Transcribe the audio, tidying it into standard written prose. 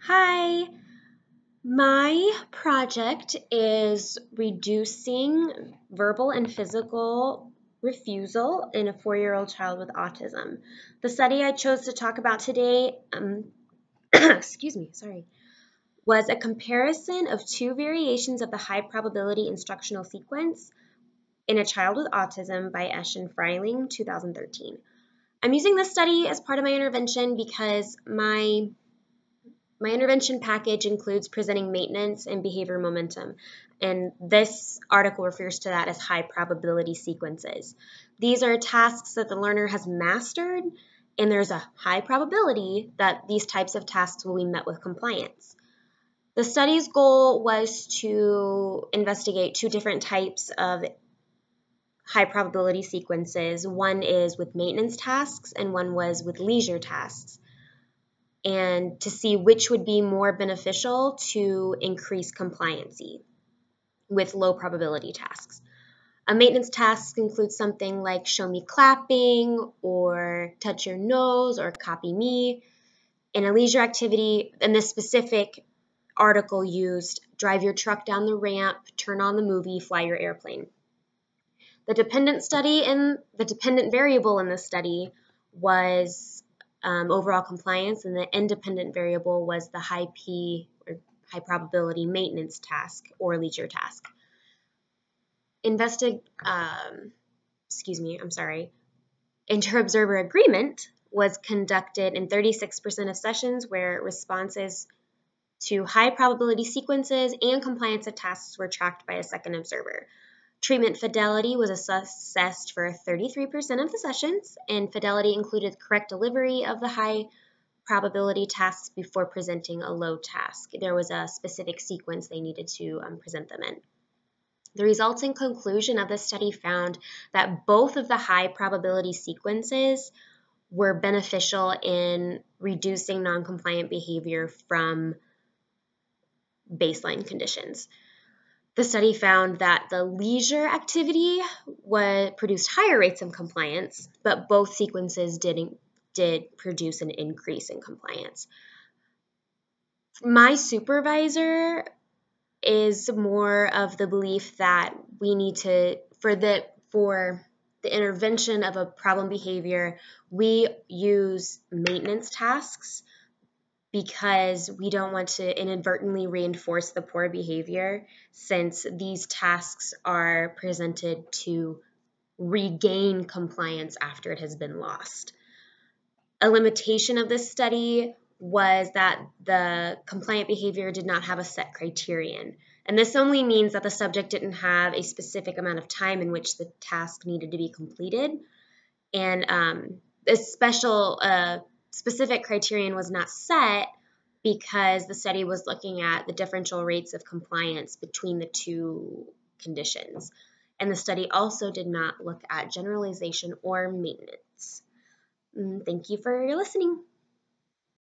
Hi, my project is reducing verbal and physical refusal in a 4-year-old child with autism. The study I chose to talk about today, excuse me, sorry, was a comparison of two variations of the high probability instructional sequence in a child with autism by Esch and Freiling, 2013. I'm using this study as part of my intervention because my intervention package includes presenting maintenance and behavior momentum, and this article refers to that as high probability sequences. These are tasks that the learner has mastered, and there's a high probability that these types of tasks will be met with compliance. The study's goal was to investigate two different types of high probability sequences. One is with maintenance tasks, and one was with leisure tasks, and to see which would be more beneficial to increase compliancy with low probability tasks. A maintenance task includes something like show me clapping or touch your nose or copy me. In a leisure activity, and this specific article used drive your truck down the ramp, turn on the movie, fly your airplane. The dependent variable in this study was overall compliance, and the independent variable was the high probability maintenance task or leisure task. Inter-observer agreement was conducted in 36% of sessions where responses to high probability sequences and compliance of tasks were tracked by a second observer. Treatment fidelity was assessed for 33% of the sessions, and fidelity included correct delivery of the high probability tasks before presenting a low task. There was a specific sequence they needed to present them in. The results and conclusion of this study found that both of the high probability sequences were beneficial in reducing non-compliant behavior from baseline conditions. The study found that the leisure activity produced higher rates of compliance, but both sequences did produce an increase in compliance. My supervisor is more of the belief that we need to, for the intervention of a problem behavior, we use maintenance tasks because we don't want to inadvertently reinforce the poor behavior, since these tasks are presented to regain compliance after it has been lost. A limitation of this study was that the compliant behavior did not have a set criterion. And this only means that the subject didn't have a specific amount of time in which the task needed to be completed. And this specific criterion was not set because the study was looking at the differential rates of compliance between the two conditions. And the study also did not look at generalization or maintenance. Thank you for listening.